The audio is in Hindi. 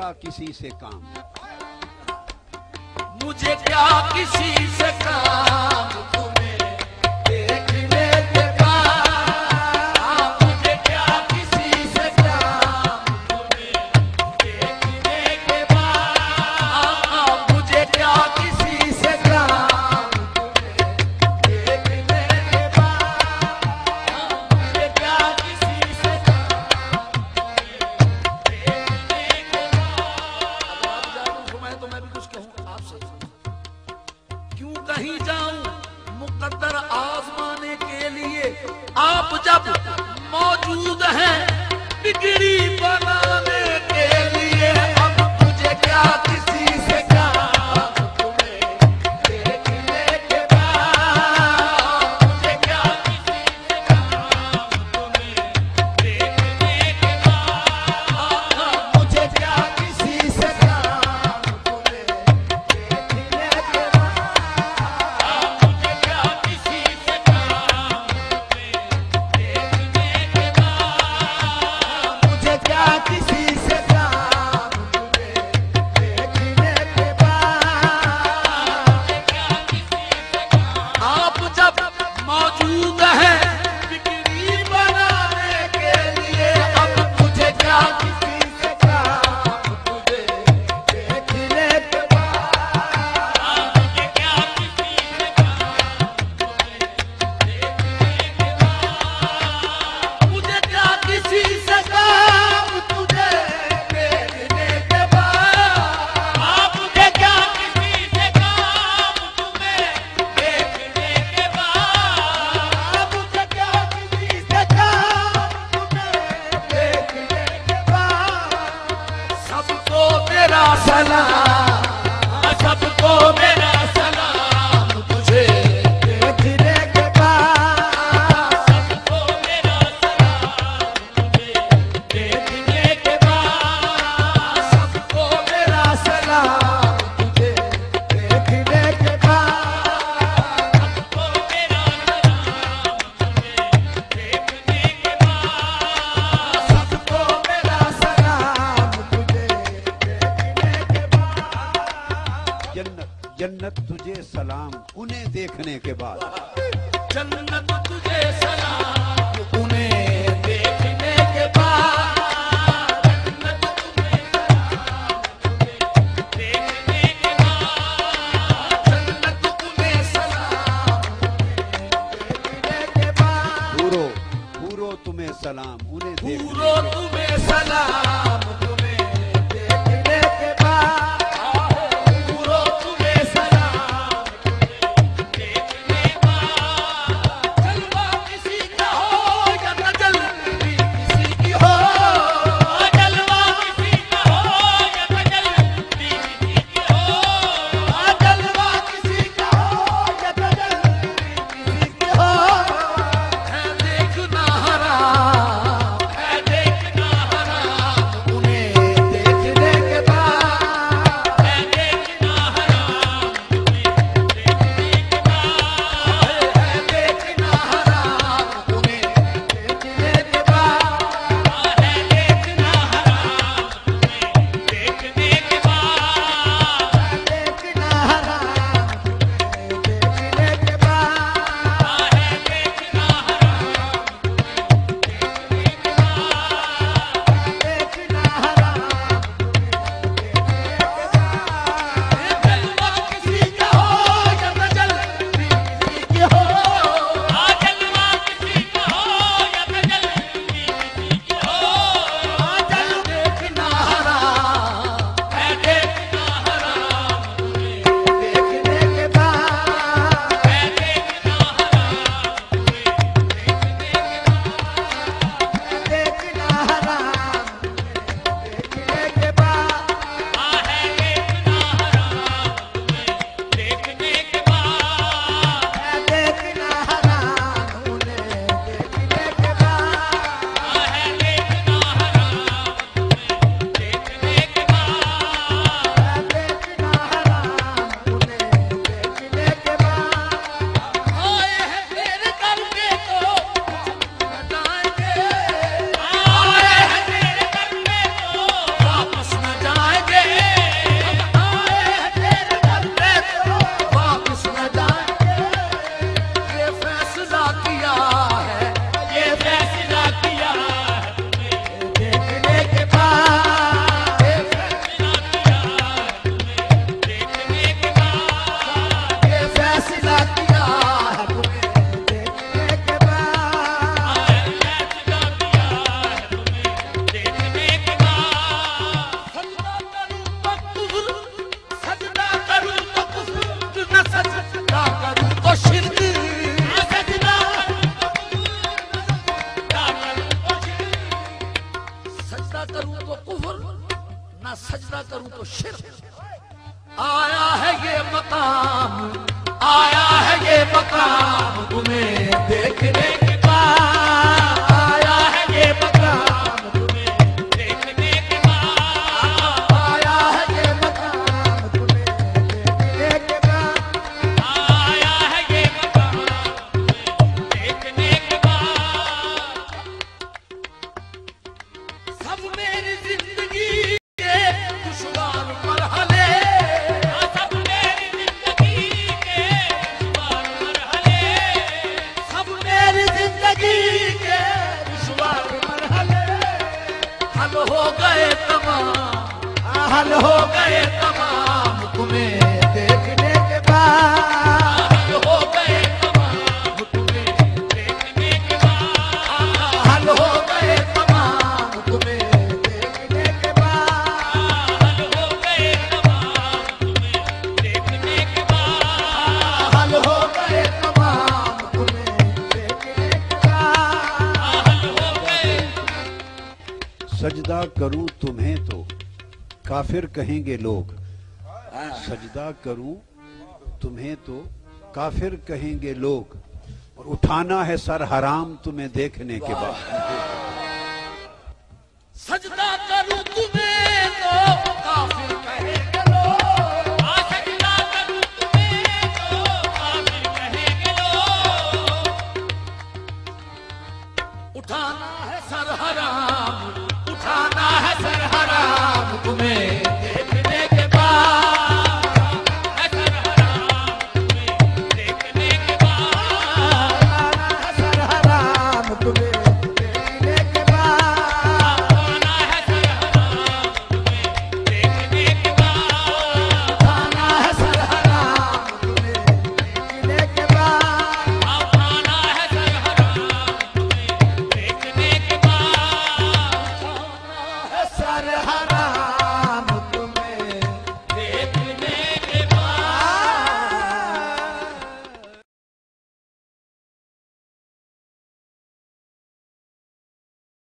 क्या किसी से काम, मुझे क्या किसी से काम तुम्हें देखने के बाद, मुझे क्या किसी से काम तुम्हें देखने के बाद, मुझे क्या किसी से काम तुम्हें देखने के बाद, मुझे क्या किसी से काम देखने के बाद। मैं तो मैं भी कुछ कहूँ आपसे, क्यों कहीं जाऊं मुकद्दर आजमाने के लिए, आप जब मौजूद हैं बिगड़ी बनाने के लिए। अब मुझे क्या किसी से काम तुम्हें देखने के बाद, मुझे क्या किसी से काम तुम्हें देखने के बाद, मुझे क्या किसी से काम तुम्हें देखने के बाद, मुझे क्या किसी से काम तुम्हें देखने के बाद, मुझे क्या किसी से काम तुम्हें देखने के बाद, मुझे क्या किसी से काम। आप जब मौजूद हैं बिगड़ी बनाने के लिए, अब मुझे क्या किसी से काम तुझे देखने के बाद, मुझे क्या किसी से काम तुझे देखने के बाद, मुझे क्या किसी से काम तुझे देखने के बाद, मुझे क्या किसी से काम तुम्हें देखने के बाद, मुझे क्या किसी से काम तुम्हें देखने के बाद। सबको मेरा सलाम, सबको मेरा सलाम तुझे देखने के बाद, सबको मेरा सलाम तुझे देखने के बाद, सबको मेरा सलाम तुझे देखने के बाद, सबको मेरा सलाम तुझे देखने के बाद, सबको मेरा सलाम तुझे देखने के बाद। जन्नत जन्नत तुझे सलाम उन्हें देखने के बाद, जन्नत तुझे सलाम उन्हें देखने के बाद, जन्नत तुझे सलाम उन्हें देखने के बाद, जन्नत उन्हें सलाम उन्हें देखने के बाद। पूरो पूरो तुम्हें सलाम उन्हें पूरो देखने के तुम्हें सलाम तुम्हें देखने के बाद, पूरो तुम्हें सलाम तुम्हें देखने के बाद। जलवा किसी का हो या न शिरक सजदा करूं तो कुफर ना सजदा करूं तो शिरक आया है ये मकाम आया है ये मकाम तुम्हें देखने के बाद आया है ये मकाम तुम्हें देखने के बाद आया है ये मकाम तुम्हें देखने के बाद आया है ये मकाम तुम्हें देखने के बाद सब मेरी जिंदगी के दुश्वार मरहले सब मेरी जिंदगी के दुश्वार मरहले सब मेरी जिंदगी के दुश्वार मरहले हल हो गए तमाम हल हो गए तमाम तुम्हें देखने के बाद हल हो गए तमाम तुम्हें देखने के बाद हल हो गए तमाम तुम्हें देखने के बाद हल हो गए तमाम तुम्हें देखने के बाद हल हो गए तमाम तुम्हें देखने के बाद हल हो गए सजदा करूं तुम्हें तो काफिर कहेंगे लोग, सजदा करूं तुम्हें तो काफिर कहेंगे लोग, और उठाना है सर हराम तुम्हें देखने के बाद।